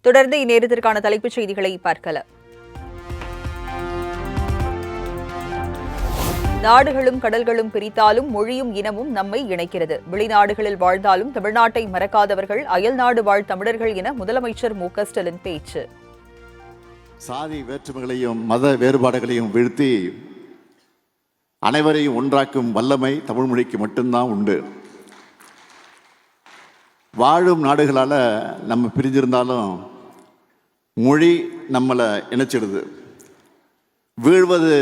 தொடர்ந்து இந்நேரத்திற்கான தலைப்புச் செய்திகளை பார்க்கலாம். நாடுகளும் கடல்களும் பிரித்தாலும் மொழியும் இனமும் நம்மை இணைக்கிறது. வெளிநாடுகளில் வாழ்ந்தாலும் தமிழ்நாட்டை மறக்காதவர்கள் அயல்நாடு வாழ் தமிழர்கள் என முதலமைச்சர் மு.க.ஸ்டாலின் பேச்சு. சாதி வேற்றுமைகளையும் மத வேறுபாடுகளையும் வீழ்த்தி அனைவரையும் ஒன்றாக்கும் வல்லமை தமிழ் மொழிக்கு மட்டும்தான் உண்டு. வாழும் நாடுகளால் நம்ம பிரிஞ்சிருந்தாலும் மொழி நம்மளை இணைச்சிடுது. வீழ்வது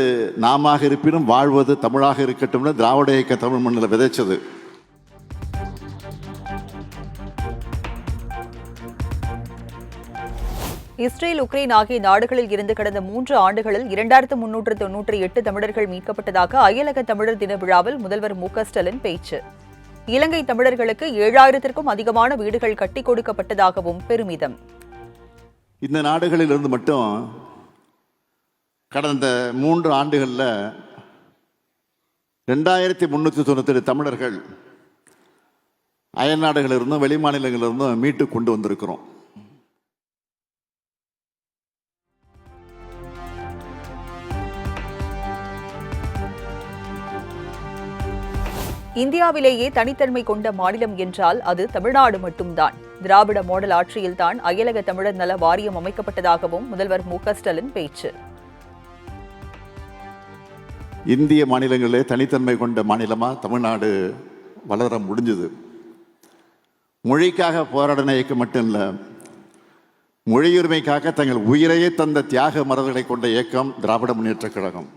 நாம இருப்பினும் வாழ்வது தமிழாக இருக்கட்டும்னு திராவிட இயக்க தமிழ் மண்ணில் விதைச்சது. இஸ்ரேல், உக்ரைன் ஆகிய நாடுகளில் இருந்து கடந்த 3 ஆண்டுகளில் 2398 தமிழர்கள் மீட்கப்பட்டதாக அயலக தமிழர் தின விழாவில் முதல்வர் மு.க.ஸ்டாலின் பேச்சு. இலங்கை தமிழர்களுக்கு 7000க்கும் அதிகமான வீடுகள் கட்டிக் கொடுக்கப்பட்டதாகவும் பெருமிதம். இந்த நாடுகளிலிருந்து மட்டும் கடந்த 3 ஆண்டுகளில் 2397 தமிழர்கள் அயல் நாடுகளிலிருந்தும் வெளி மாநிலங்களிலிருந்தும் மீட்டு கொண்டு வந்திருக்கிறோம். இந்தியாவிலேயே தனித்தன்மை கொண்ட மாநிலம் என்றால் அது தமிழ்நாடு மட்டும்தான். திராவிட மாடல் ஆட்சியில்தான் அயலக தமிழர் நல வாரியம் அமைக்கப்பட்டதாகவும் முதல்வர் மு.க.ஸ்டாலின் பேச்சு. இந்திய மாநிலங்களிலே தனித்தன்மை கொண்ட மாநிலமாக தமிழ்நாடு வளர முடிஞ்சது. மொழிக்காக போராடின இயக்கம் மட்டும் இல்லை, மொழியுரிமைக்காக தங்கள் உயிரையே தந்த தியாக மரபுகளை கொண்ட இயக்கம் திராவிட முன்னேற்றக் கழகம்.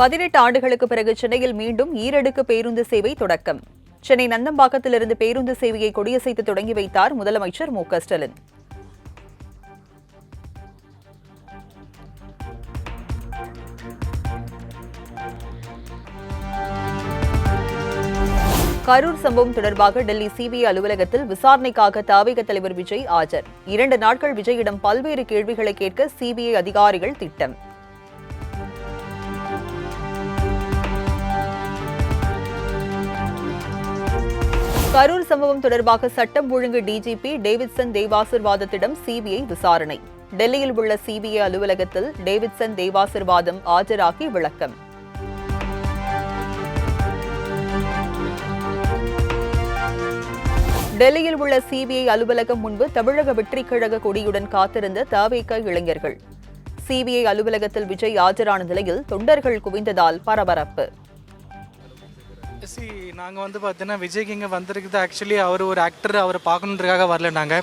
பதினெட்டு ஆண்டுகளுக்கு பிறகு சென்னையில் மீண்டும் ஈரடுக்கு பேருந்து சேவை தொடக்கம். சென்னை நந்தம்பாக்கத்திலிருந்து பேருந்து சேவையை கொடியசைத்து தொடங்கி வைத்தார் முதலமைச்சர் மு.க.ஸ்டாலின். கரூர் சம்பவம் தொடர்பாக டெல்லி சிபிஐ அலுவலகத்தில் விசாரணைக்காக தவிக தலைவர் விஜய் ஆஜர். 2 நாட்கள் விஜயிடம் பல்வேறு கேள்விகளை கேட்க சிபிஐ அதிகாரிகள் திட்டம். கரூர் சம்பவம் தொடர்பாக சட்டம் ஒழுங்கு டிஜிபி டேவிட்சன் தேவாசிர்வாதத்திடம் சிபிஐ விசாரணை. டெல்லியில் உள்ள சிபிஐ அலுவலகத்தில் டேவிட்சன் தேவாசிர்வாதம் ஆஜராகி விளக்கம். டெல்லியில் உள்ள சிபிஐ அலுவலகம் முன்பு தமிழக வெற்றிக் கழக கொடியுடன் காத்திருந்த தவிக இளைஞர்கள். சிபிஐ அலுவலகத்தில் விஜய் ஆஜரான நிலையில் தொண்டர்கள் குவிந்ததால் பரபரப்பு. நாங்கள் பார்த்தீங்கன்னா விஜய்க்கு இங்கே வந்திருக்குது. ஆக்சுவலி அவர் ஒரு ஆக்டர், அவரை பார்க்கணுன்றதுக்காக வரல.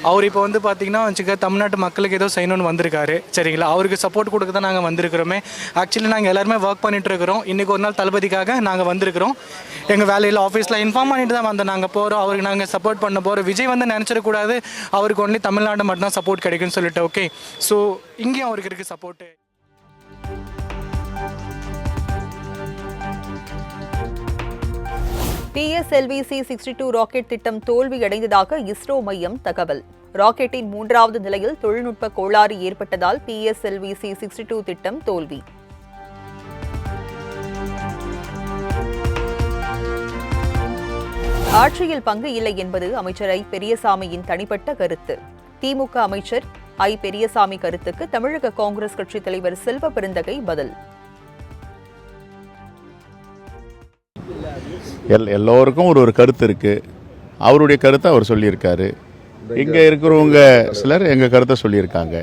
அவர் இப்போ பார்த்தீங்கன்னா தமிழ்நாட்டு மக்களுக்கு ஏதோ செய்யணும்னு வந்திருக்காரு. சரிங்களா, அவருக்கு சப்போர்ட் கொடுக்க தான் நாங்கள் வந்திருக்கிறோமே. ஆக்சுவலி நாங்கள் எல்லாருமே ஒர்க் பண்ணிட்டு இருக்கிறோம். இன்றைக்கி ஒரு நாள் தளபதிக்காக நாங்கள் வந்திருக்கிறோம். எங்கள் வேலையில் ஆஃபீஸில் இன்ஃபார்ம் பண்ணிட்டு தான் வந்தோம். நாங்கள் போகிறோம், அவருக்கு நாங்கள் சப்போர்ட் பண்ண போகிறோம். விஜய் நினச்சிடக்கூடாது அவருக்கு ஒன்லி தமிழ்நாடு மட்டும்தான் சப்போர்ட் கிடைக்குன்னு சொல்லிட்டு. ஓகே, ஸோ இங்கேயும் அவருக்கு இருக்குது சப்போர்ட்டு. PSLV-C-62 ராக்கெட் திட்டம் தோல்வியடைந்ததாக இஸ்ரோ மையம் தகவல். ராக்கெட்டின் 3வது நிலையில் தொழில்நுட்ப கோளாறு ஏற்பட்டதால் PSLV-C-62 திட்டம் தோல்வி. ஆட்சியில் பங்கு இல்லை என்பது அமைச்சர் ஐ. பெரியசாமியின் தனிப்பட்ட கருத்து. திமுக அமைச்சர் ஐ. பெரியசாமி கருத்துக்கு தமிழக காங்கிரஸ் கட்சித் தலைவர் செல்வ பெருந்தகை பதில். எல்லோருக்கும் ஒரு கருத்து இருக்குது. அவருடைய கருத்தை அவர் சொல்லியிருக்காரு. இங்கே இருக்கிறவங்க சிலர் எங்கள் கருத்தை சொல்லியிருக்காங்க.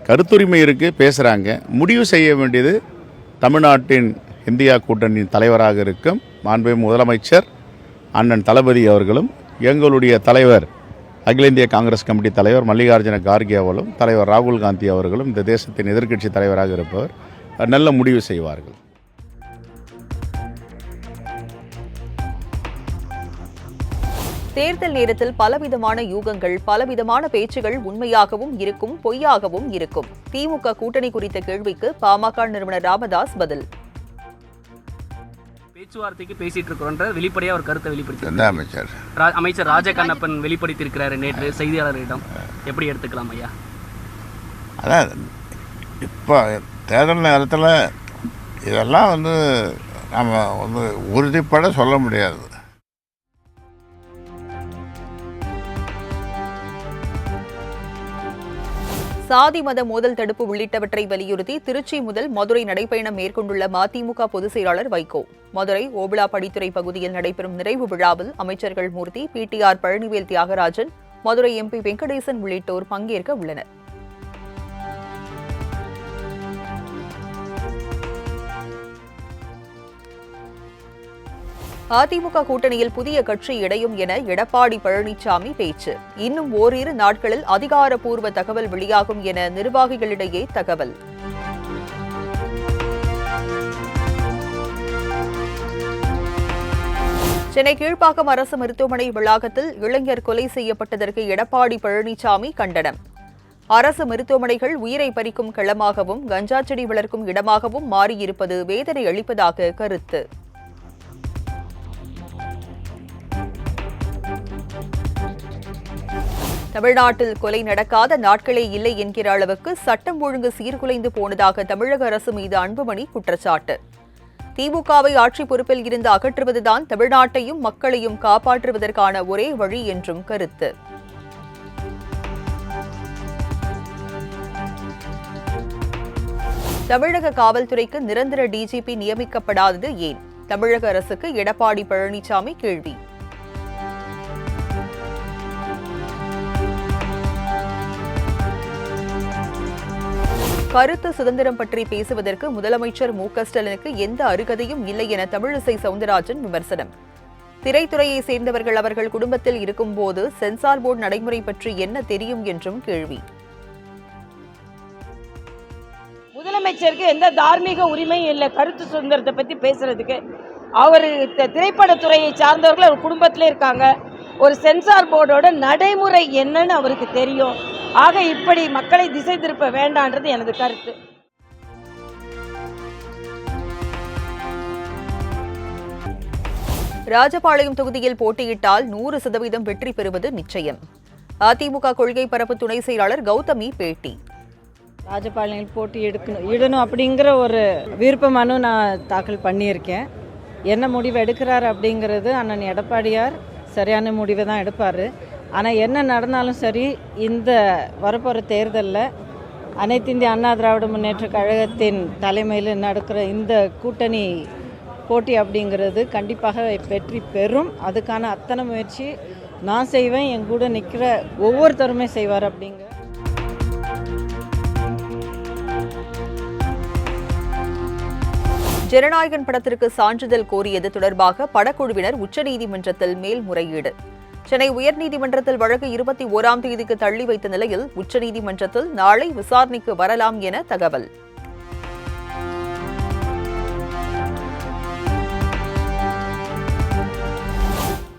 கருத்துரிமை இருக்குது, பேசுகிறாங்க. முடிவு செய்ய வேண்டியது தமிழ்நாட்டின் இந்தியா கூட்டணியின் தலைவராக இருக்கும் மாண்புமிகு முதலமைச்சர் அண்ணன் தளபதி அவர்களும், எங்களுடைய தலைவர் அகில இந்திய காங்கிரஸ் கமிட்டி தலைவர் மல்லிகார்ஜுன கார்கே அவர்களும், தலைவர் ராகுல் காந்தி அவர்களும், இந்த தேசத்தின் எதிர்க்கட்சி தலைவராக இருப்பவர் நல்ல முடிவு செய்வார்கள். தேர்தல் நேரத்தில் பலவிதமான யூகங்கள், பலவிதமான பேச்சுகள் உண்மையாகவும் இருக்கும், பொய்யாகவும் இருக்கும். திமுக கூட்டணி குறித்த கேள்விக்கு பாமக நிறுவனர் ராமதாஸ் பதில். பேச்சுவார்த்தைக்கு பேசிட்டு இருக்கிறோன்ற வெளிப்படையாக ஒரு கருத்தை வெளிப்படுத்தி அமைச்சர் ராஜகண்ணப்பன் வெளிப்படுத்தியிருக்கிறாரு நேற்று செய்தியாளர்களிடம். எப்படி எடுத்துக்கலாம் ஐயா? அதான் இப்போ தேர்தல் நேரத்தில் இதெல்லாம் நம்ம வந்து உறுதிப்பட சொல்ல முடியாது. சாதி மத மோதல் தடுப்பு உள்ளிட்டவற்றை வலியுறுத்தி திருச்சி முதல் மதுரை நடைபயணம் மேற்கொண்டுள்ள மதிமுக பொதுச் செயலாளர் வைகோ மதுரை ஓபுளாபடித்துறை பகுதியில் நடைபெறும் நிறைவு விழாவில் அமைச்சர்கள் மூர்த்தி, பிடிஆர் பழனிவேல் தியாகராஜன், மதுரை எம்பி வெங்கடேசன் உள்ளிட்டோர் பங்கேற்க உள்ளனர். அதிமுக கூட்டணியில் புதிய கட்சி இணையும் என எடப்பாடி பழனிசாமி பேச்சு. இன்னும் ஓரிரு நாட்களில் அதிகாரப்பூர்வ தகவல் வெளியாகும் என நிர்வாகிகளிடையே தகவல். சென்னை கீழ்ப்பாக்கம் அரசு மருத்துவமனை வளாகத்தில் இளைஞர் கொலை செய்யப்பட்டதற்கு எடப்பாடி பழனிசாமி கண்டனம். அரசு மருத்துவமனைகள் உயிரை பறிக்கும் களமாகவும் கஞ்சா செடி வளர்க்கும் இடமாகவும் மாறியிருப்பது வேதனை அளிப்பதாக கருத்து. தமிழ்நாட்டில் கொலை நடக்காத நாட்களே இல்லை என்கிற அளவுக்கு சட்டம் ஒழுங்கு சீர்குலைந்து போனதாக தமிழக அரசு மீது அன்புமணி குற்றச்சாட்டு. திமுகவை ஆட்சி பொறுப்பில் இருந்து அகற்றுவதுதான் தமிழ்நாட்டையும் மக்களையும் காப்பாற்றுவதற்கான ஒரே வழி என்றும் கருத்து. தமிழக காவல்துறைக்கு நிரந்தர டிஜிபி நியமிக்கப்படாதது ஏன்? தமிழக அரசுக்கு எடப்பாடி பழனிசாமி கேள்வி. கருத்து சுதந்திரம் பற்றி பேசுவதற்கு முதலமைச்சர் மு.க.ஸ்டாலினுக்கு எந்த அருகதையும் இல்லை என தமிழிசை சவுந்தரராஜன் விமர்சனம். திரைத்துறையை சேர்ந்தவர்கள் அவர்கள் குடும்பத்தில் இருக்கும்போது சென்சார் போர்டு நடைமுறை பற்றி என்ன தெரியும் என்றும் கேள்வி. முதலமைச்சருக்கு எந்த தார்மீக உரிமையும் இல்லை கருத்து சுதந்திரத்தை பற்றி பேசுறதுக்கு. அவர் திரைப்படத்துறையை சார்ந்தவர்கள் அவர் குடும்பத்திலே இருக்காங்க. ஒரு சென்சார் போர்டோட நடைமுறை என்னன்னு அவருக்கு தெரியும். ஆக இப்படி மக்களை திசை திருப்ப வேண்டான்றது எனது கருத்து. ராஜபாளையம் தொகுதியில் போட்டியிட்டால் 100% வெற்றி பெறுவது நிச்சயம். அதிமுக கொள்கை பரப்பு துணை செயலாளர் கௌதமி பேட்டி. ராஜபாளையம் போட்டி இடணும் அப்படிங்கிற ஒரு விருப்ப மனு நான் தாக்கல் பண்ணியிருக்கேன். என்ன முடிவு எடுக்கிறார் அப்படிங்கிறது அண்ணன் எடப்பாடியார் சரியான முடிவை தான் எடுப்பார். ஆனால் என்ன நடந்தாலும் சரி, இந்த வரப்போகிற தேர்தலில் அனைத்து இந்திய அண்ணா திராவிட முன்னேற்ற கழகத்தின் தலைமையில் நடக்கிற இந்த கூட்டணி போட்டி அப்படிங்கிறது கண்டிப்பாக வெற்றி பெறும். அதுக்கான அத்தனை முயற்சி நான் செய்வேன், என் கூட நிற்கிற ஒவ்வொருத்தருமே செய்வார் அப்படிங்க. ஜனநாயகன் படத்திற்கு சான்றிதழ் கோரியது தொடர்பாக படக்குழுவினர் உச்சநீதிமன்றத்தில் மேல்முறையீடு. சென்னை உயர்நீதிமன்றத்தில் வழக்கு 21ஆம் தேதிக்கு தள்ளி வைத்த நிலையில் உச்சநீதிமன்றத்தில் நாளை விசாரணைக்கு வரலாம் என தகவல்.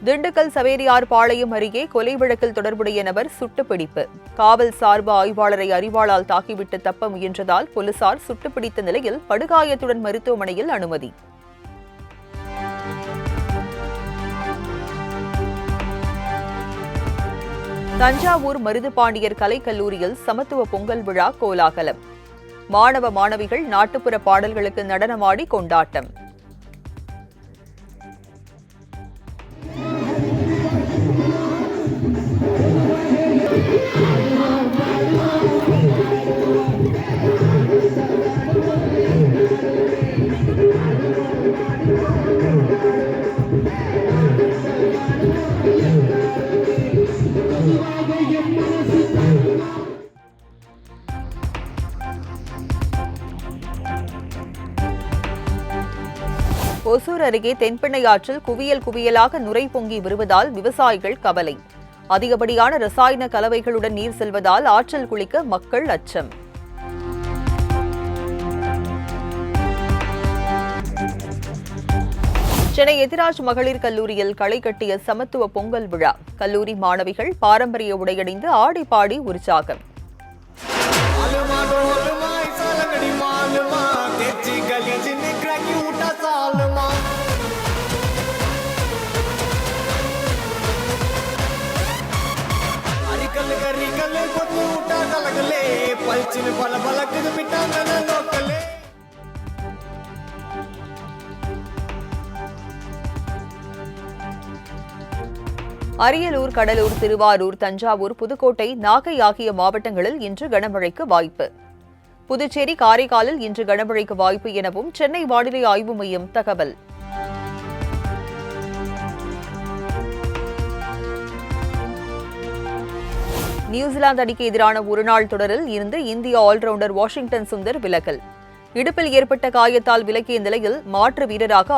திண்டுக்கல் சவேரியார் பாளையம் அருகே கொலை வழக்கில் தொடர்புடைய நபர் சுட்டுப்பிடிப்பு. காவல் சார்பு ஆய்வாளரை அரிவாளால் தாக்கிவிட்டு தப்ப முயன்றதால் போலீசார் சுட்டுப்பிடித்த நிலையில் படுகாயத்துடன் மருத்துவமனையில் அனுமதி. தஞ்சாவூர் மருதுபாண்டியர் கலைக்கல்லூரியில் சமத்துவ பொங்கல் விழா கோலாகலம். மாணவ மாணவிகள் நாட்டுப்புற பாடல்களுக்கு நடனமாடி கொண்டாட்டம். ஒசூர் அருகே தென்பெண்ணை ஆற்றில் குவியலாக நுரை பொங்கி வருவதால் விவசாயிகள் கவலை. அதிகப்படியான ரசாயன கலவைகளுடன் நீர் செல்வதால் ஆற்றில் குளிக்க மக்கள் அச்சம். சென்னை எதிராஜ் மகளிர் கல்லூரியில் களை கட்டிய சமத்துவ பொங்கல் விழா. கல்லூரி மாணவிகள் பாரம்பரிய உடையணிந்து ஆடி பாடி உற்சாகம். அரியலூர், கடலூர், திருவாரூர், தஞ்சாவூர், புதுக்கோட்டை, நாகை ஆகிய மாவட்டங்களில் இன்று கனமழைக்கு வாய்ப்பு. புதுச்சேரி, காரைக்காலில் இன்று கனமழைக்கு வாய்ப்பு எனவும் சென்னை வானிலை ஆய்வு மையம் தகவல். நியூசிலாந்து அணிக்கு எதிரான ஒருநாள் தொடரில் இருந்து இந்திய ஆல்ரவுண்டர் வாஷிங்டன் சுந்தர் விலகல். இடுப்பில் ஏற்பட்ட காயத்தால் விலகிய நிலையில் மாற்று வீரராக